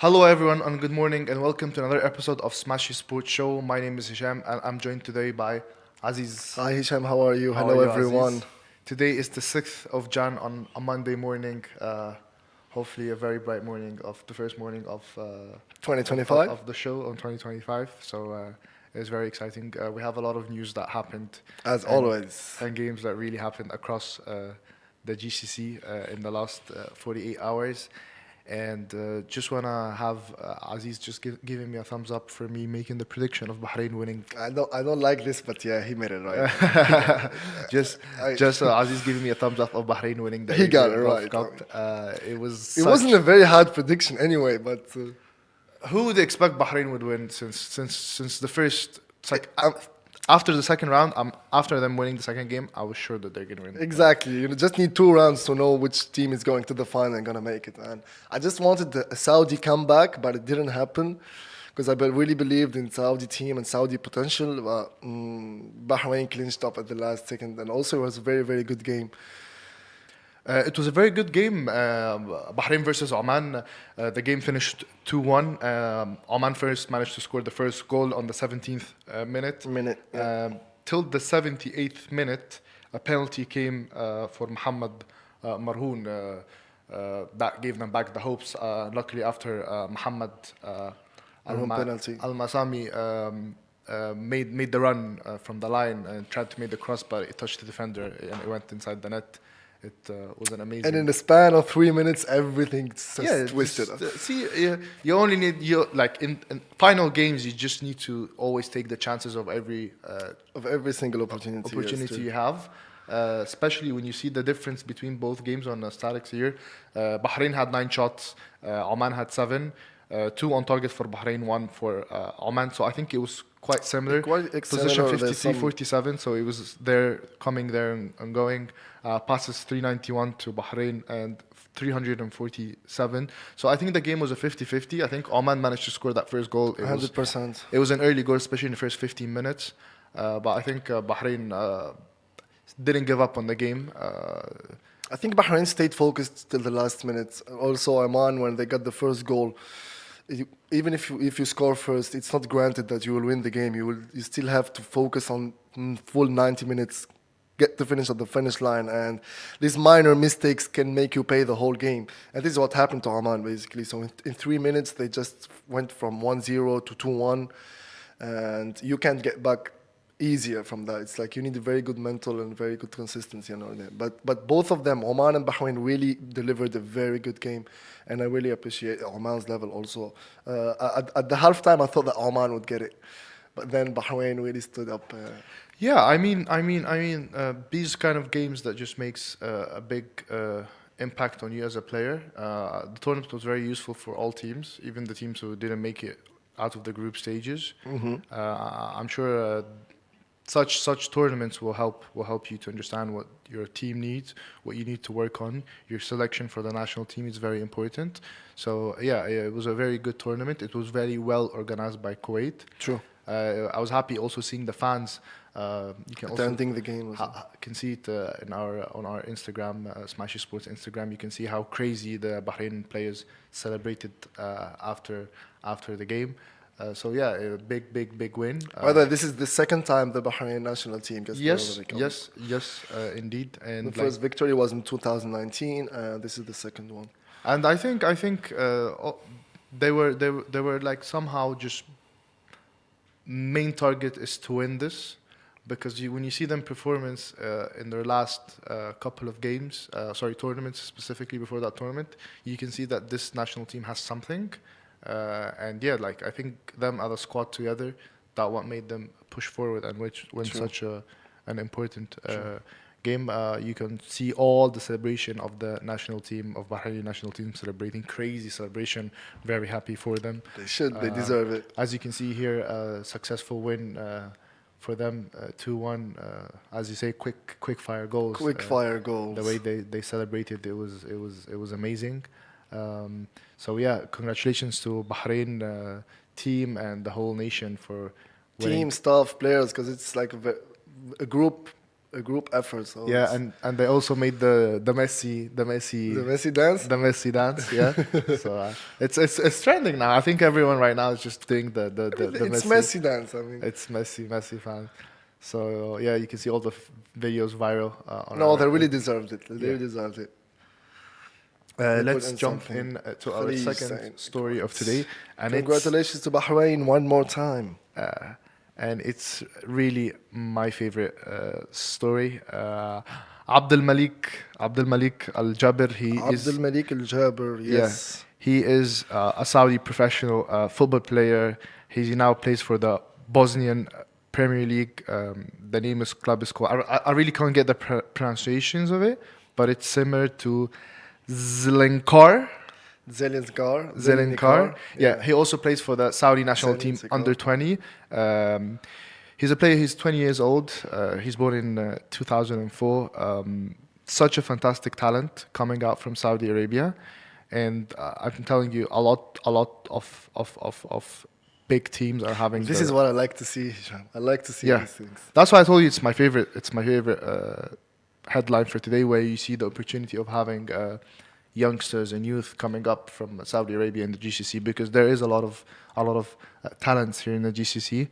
Hello, everyone, and good morning, and welcome to another episode of Smashi Sports Show. My name is Hisham, and I'm joined today by Aziz. Hi Hisham, how are you? How are Hello you, everyone. Aziz? Today is the 6th of Jan on a Monday morning. Hopefully, a very bright morning of the first morning of 2025? the show on 2025. So it's very exciting. We have a lot of news that happened As and, always. and games that really happened across the GCC in the last 48 hours. And just want to have Aziz just giving me a thumbs up for me making the prediction of Bahrain winning. I don't like this, but yeah, he made it right. just I, just Aziz giving me a thumbs up of Bahrain winning the he got Arabian it Gulf right. Cup. It was It such. wasn't a very hard prediction anyway, but Who would expect Bahrain would win since the first? It's like after the second round, after them winning the second game, I was sure that they're gonna win. exactly. You just need 2 rounds to know which team is going to the final and gonna make it. And I just wanted a Saudi comeback, but it didn't happen because really believed in Saudi team and Saudi potential. But Bahrain clinched up at the last second, and also it was a very, very good game. It was a very good game. Bahrain versus Oman. The game finished 2-1. Oman first managed to score the first goal on the 17th minute. Till the 78th minute, a penalty came for Mohammed Marhoun. That gave them back the hopes. Luckily, after Mohammed Penalty. Al-Masami made the run from the line and tried to make the cross, but it touched the defender and it went inside the net. It was an amazing. And in the span of 3 minutes, everything just twisted. You only need like in final games. You just need to always take the chances of every single opportunity. Yes, you have. Especially when you see the difference between both games on statics here. Bahrain had 9 shots, Oman had 7. 2 on target for Bahrain, 1 for Oman. So I think it was quite similar. Position 53-47, so it was coming there and going. Passes 391 to Bahrain and 347. So I think the game was a 50-50. I think Oman managed to score that first goal. 100%. It was an early goal, especially in the first 15 minutes. But I think Bahrain didn't give up on the game. I think Bahrain stayed focused till the last minute. Also, Oman, when they got the first goal, even if you score first, it's not granted that you will win the game. You still have to focus on full 90 minutes, get to finish at the finish line, and these minor mistakes can make you pay the whole game. And this is what happened to Oman basically. So in 3 minutes, they just went from 1-0 to 2-1, and you can't get back easier from that. It's like you need a very good mental and very good consistency and all that. But both of them, Oman and Bahrain, really delivered a very good game, and I really appreciate Oman's level also. At the halftime, I thought that Oman would get it, but then Bahrain really stood up. Yeah, I mean, these kind of games that just makes a big impact on you as a player. The tournament was very useful for all teams, even the teams who didn't make it out of the group stages. I'm sure such tournaments will help you to understand what your team needs, what you need to work on. Your selection for the national team is very important. So yeah, it was a very good tournament. It was very well organized by Kuwait. True. I was happy also seeing the fans. You can attending the game. Can see it on our Instagram, Smashi Sports Instagram. You can see how crazy the Bahrain players celebrated after the game. So yeah, a big win. Whether this is the second time the Bahrain national team gets the yes, indeed. And the first victory was in 2019. This is the second one. And I think they were like somehow just main target is to win this, because when you see them performance in their last couple of games, tournaments specifically before that tournament, you can see that this national team has something. And yeah, like I think them as a squad together, that what made them push forward and win such an important game. You can see all the celebration of the national team, of Bahraini national team, celebrating, crazy celebration. Very happy for them. They should. They deserve it. As you can see here, a successful win for them, 2-1. As you say, quick fire goals. The way they celebrated, it was amazing. So yeah, congratulations to Bahrain team and the whole nation for winning. Team, staff, players, because it's like a group a group effort. So Yeah, and they also made the Messi the Messi dance. the Messi dance. Yeah, so it's trending now. I think everyone right now is just doing the It's Messi. Messi dance. I mean, It's Messi fan. So yeah, you can see all the videos viral on no, they our. really deserved it. They Yeah. really deserved it. They put Let's in jump something. in to our Please, second story of today, and congratulations to Bahrain one more time. it's really my favorite story. Abdulmalik Al Jaber. He is Abdulmalik Al Jaber, yeah, yes. he is a Saudi professional football player. He now plays for the Bosnian Premier League. The name is club is called. I really can't get the pronunciations of it, but it's similar to Zelenkar. Zelinkar. Yeah, he also plays for the Saudi national team Zelinkar. under 20. He's a player. He's 20 years old. He's born in 2004. Such a fantastic talent coming out from Saudi Arabia, and I'm telling you, a lot of big teams are having. This is what I like to see, Hisham. I like to see Yeah, these things. that's why I told you it's my favorite. It's my favorite headline for today, where you see the opportunity of having youngsters and youth coming up from Saudi Arabia and the GCC, because there is a lot of talents here in the GCC.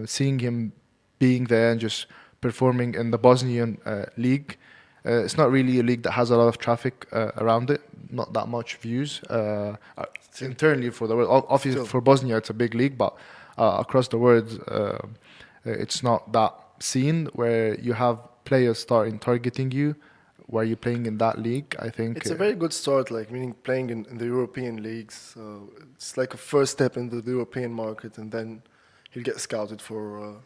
Seeing him being there and just performing in the Bosnian league, it's not really a league that has a lot of traffic around it. Not that much views internally for the world. Obviously, Still. for Bosnia, it's a big league, but across the world, it's not that seen where you have players starting targeting you while you're playing in that league. I think It's a very good start, like meaning playing in the European leagues. So it's like a first step into the European market, and then he'll get scouted for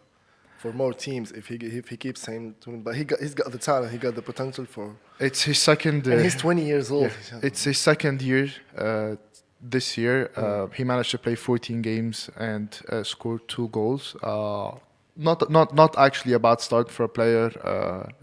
more teams if he keeps saying to him. But he's got the talent, he got the potential for. it's his second. And he's 20 years old. Yeah, it's his second year this year. He managed to play 14 games and scored 2 goals. Not actually a bad start for a player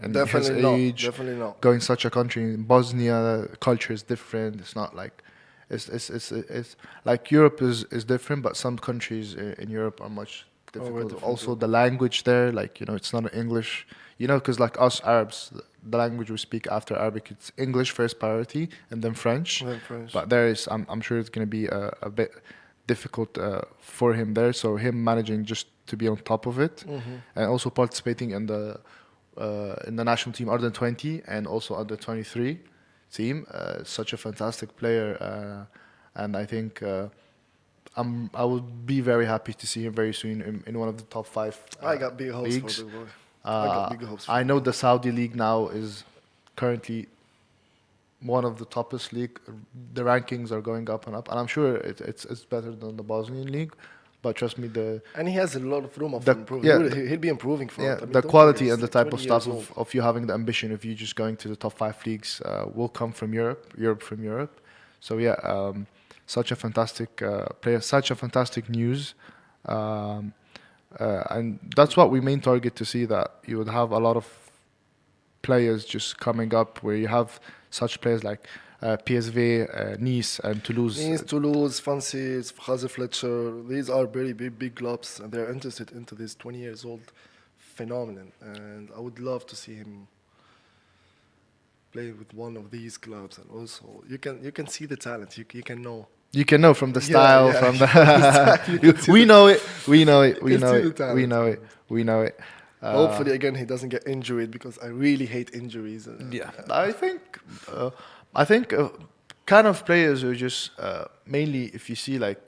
and his Definitely not. age. Definitely not. Going such a country in Bosnia, culture is different. It's not like it's like Europe is different, but some countries in Europe are much difficult. different, Also, the language there, like it's not English. Because like us Arabs, the language we speak after Arabic, it's English first priority and then French. And then French. But there is, I'm sure it's going to be a bit difficult for him there. So him managing just to be on top of it, and also participating in the national team under 20 and also under 23 team. Such a fantastic player, and I think I would be very happy to see him very soon in one of the top 5 I got big hopes leagues. for the boy. I got big hopes. I know the Saudi league now is currently one of the toppest league. The rankings are going up and up, and I'm sure it's better than the Bosnian league. But trust me, And he has a lot of room of the- improvement. yeah, He'll be improving for it. I mean, the don't quality forget, and the he's type of 20 stuff years old. of you having the ambition of you just going to the top 5 leagues will come from Europe from Europe. So yeah, such a fantastic player, such a fantastic news. And that's what we main target to see, that you would have a lot of players just coming up where you have such players like PSV, Nice and Toulouse. Nice, Toulouse, Francis, Fraser Fletcher, these are very big clubs, and they're interested into this 20 years old phenomenon. And I would love to see him play with one of these clubs. And also, you can see the talent. You can know. You can know from the style, yeah. from the. Exactly. We know it. We know it. We You can know see the it. talent. We know it. We know it. Hopefully, again, he doesn't get injured, because I really hate injuries. Yeah, I think kind of players who just mainly, if you see like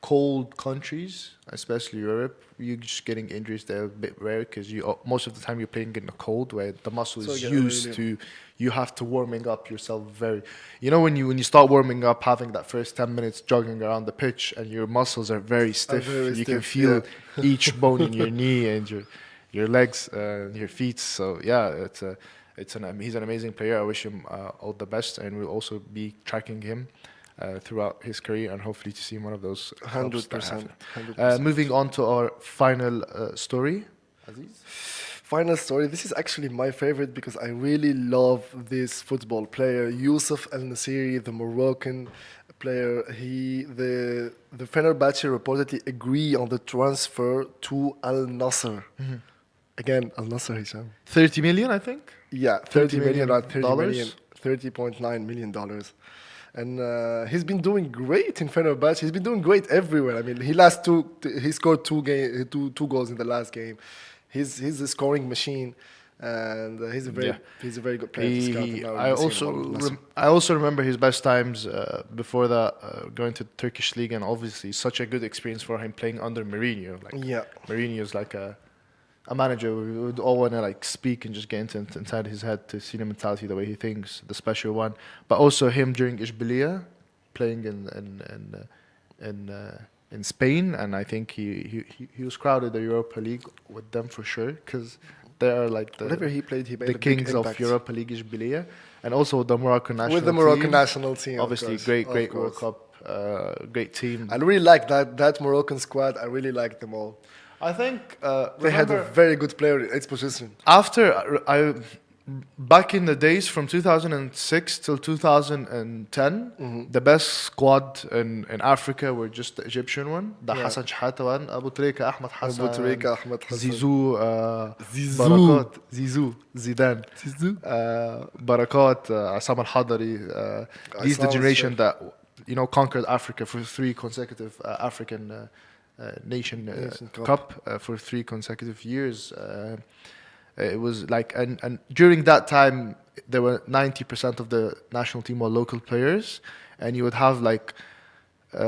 cold countries, especially Europe, you're just getting injuries. They're a bit rare because most of the time you're playing in the cold, where the muscle So is you get used really- to. You have to warming up yourself very. When you start warming up, having that first 10 minutes jogging around the pitch, and your muscles are very stiff. very You can stiff, feel each bone in your knee and your legs and your feet. So yeah, he's an amazing player. I wish him all the best, and we'll also be tracking him throughout his career, and hopefully to see one of those. 100%. Moving on to our final story. Aziz? Final story. This is actually my favorite, because I really love this football player, Youssef En Nesyri, the Moroccan player. The Fenerbahce reportedly agree on the transfer to Al Nassr. Again, Al Nassr, Hisham. 30 million, I think. Yeah, 30 30 million, million around 30 million, dollars? $30.9 million. And he's been doing great in Fenerbahce. He's been doing great everywhere. I mean, he scored two goals in the last game. He's a scoring machine, and Yeah. he's a very good player to scout. And now I we're seeing also him on Nasr. I also remember his best times before that, going to the Turkish league, and obviously such a good experience for him playing under Mourinho. Like Yeah. Mourinho's like a manager. We would all want to like speak and just get inside his head to see the mentality, the way he thinks, the special one. But also him during Ishbilia, playing in Spain, and I think he was crowded the Europa League with them for sure, because they are like Whenever he played, he made the a big kings of impact. Europa League Ishbilia, and also the Moroccan national With the Moroccan team. national team, of Obviously, course, great of World course. Cup, great team. I really like that Moroccan squad. I really like them all. I think They had a very good player in its position. after I back in the days from 2006 till 2010, the best squad in Africa were just the Egyptian one, the Yeah. Hassan Shahata one, Abu Trika, Ahmed Hassan, Abu Trika, Ahmed Hassan. Zizou, Zizou. Barakat, Zizou, Zidane, Barakat, Assam Al Hadari. These the Assam generation was that conquered Africa for 3 consecutive African Nation Nation Cup. Cup for 3 consecutive years. It was like, and during that time, there were 90% of the national team were local players, and you would have like,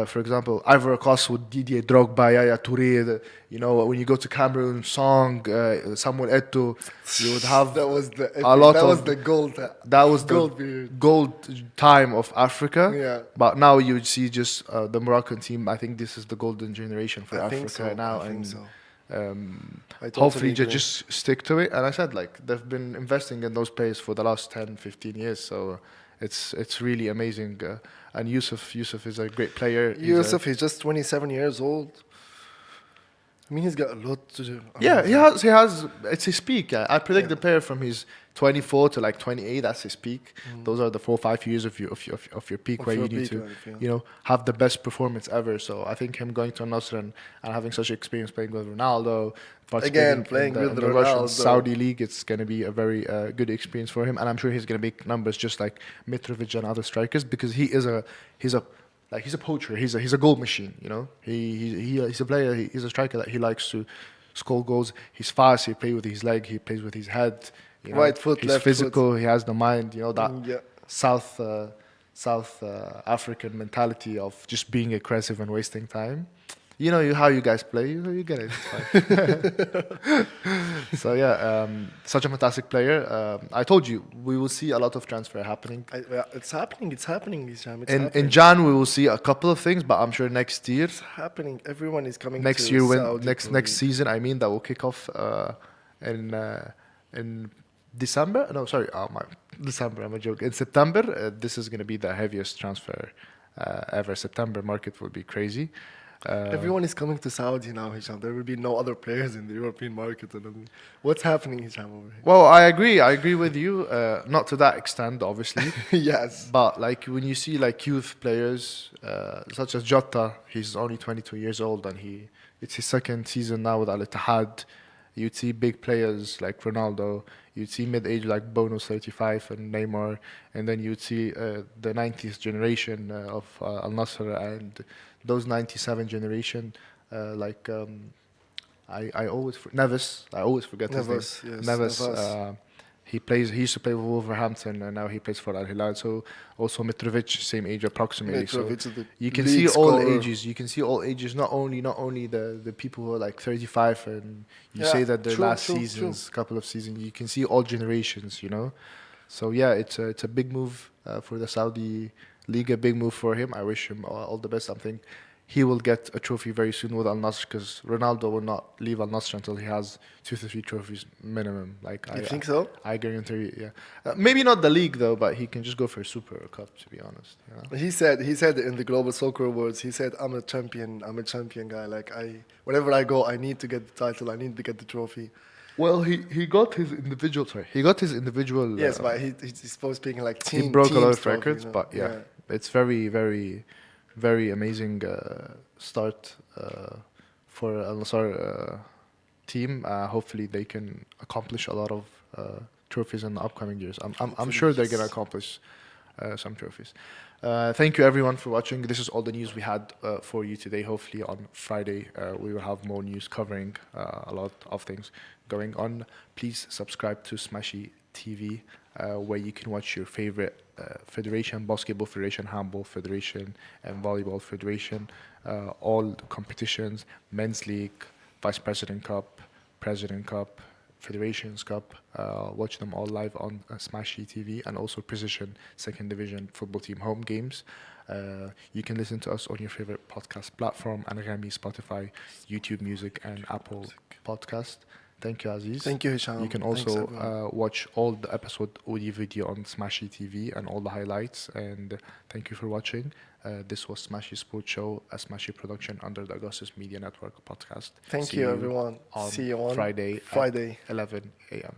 for example, Ivory Coast with Didier Drogba, Yaya Touré. When you go to Cameroon, Song, Samuel Eto'o, you would have That was the a lot that of was the gold. that was gold the period. gold time of Africa. Yeah. But now you would see just the Moroccan team. I think this is the golden generation for I Africa think so. now, I think and so. I totally hopefully agree. just stick to it. And I said, like, they've been investing in those players for the last 10, 15 years, so it's really amazing. And Youssef is a great player. Youssef, he's just 27 years old. I mean, he's got a lot to do. Yeah, he has. It's his peak. I predict the player from his 24 to like 28. That's his peak. Those are the 4 or 5 years of your peak, Of where your you need peak to, life, yeah. have the best performance ever. So I think him going to Nassr and having such experience playing with Ronaldo, participating playing in with the Russian Ronaldo. Saudi league, it's going to be a very good experience for him, and I'm sure he's going to make numbers just like Mitrovic and other strikers, because he's a poacher. He's a goal machine. He's a player. He's a striker that he likes to score goals. He's fast. He plays with his leg. He plays with his head. Right foot, He's left physical. He has the mind. That Yeah. South African mentality of just being aggressive and wasting time. How you guys play. You get it. It's fine. So yeah, such a fantastic player. I told you we will see a lot of transfer happening. It's happening. It's happening, Hisham. It's In happening. Jan we will see a couple of things, but I'm sure next year, It's happening. Everyone is coming next to year Saudi next to- season, I mean, that will kick off in December. No, sorry, December. I'm a joke. In September, this is going to be the heaviest transfer ever. September market will be crazy. Everyone is coming to Saudi now, Hisham. There will be no other players in the European market. What's happening, Hisham, over here? Well, I agree with you. Not to that extent, obviously. Yes. But like when you see like youth players such as Jota, he's only 22 years old, and it's his second season now with Al Ittihad. You'd see big players like Ronaldo. You'd see mid-age like Bono 35 and Neymar, and then you'd see the 90th generation of Al Nassr, and those 97 generation like I always Neves. I always forget his name. Neves, yes, Neves. Neves. He used to play with Wolverhampton, and now he plays for Al Hilal. So also Mitrovic, same age approximately. Mitrovic So is the you can lead see all scorer. ages. You can see all ages. Not only the people who are like 35, and you Yeah, say that their true, last true, seasons, couple of seasons. You can see all generations. So yeah, it's a big move for the Saudi league. A big move for him. I wish him all the best. I think he will get a trophy very soon with Al Nassr, because Ronaldo will not leave Al Nassr until he has 2 to 3 trophies minimum. Like You think so? I guarantee. Yeah, maybe not the league though, but he can just go for a Super Cup. To be honest, He said in the Global Soccer Awards, he said, I'm a champion guy. Like wherever I go, I need to get the title. I need to get the trophy. Well, he got his individual. Sorry, he got his individual. Yes, but he's supposed to be like team. He broke a lot teams of trophy, records, but yeah, it's very, very, very amazing start for Al Nassr team. Hopefully, they can accomplish a lot of trophies in the upcoming years. I'm sure they're going to accomplish some trophies. Thank you, everyone, for watching. This is all the news we had for you today. Hopefully, on Friday, we will have more news covering a lot of things going on. Please subscribe to Smashi TV, where you can watch your favorite federation, basketball federation, handball federation, and volleyball federation, all the competitions, men's league, vice president cup, president cup, Federations Cup. Watch them all live on Smashi TV, and also Precision Second Division Football Team home games. You can listen to us on your favorite podcast platform: Anagami, Spotify, YouTube Music, and Apple Podcast. Thank you, Aziz. Thank you, Hisham. You can also watch all the episode audio video on Smashi TV and all the highlights. And thank you for watching. This was Smashi Sports Show, a Smashi production under the Augustus Media Network podcast. Thank you, everyone. See you on Friday. Friday. At 11 a.m.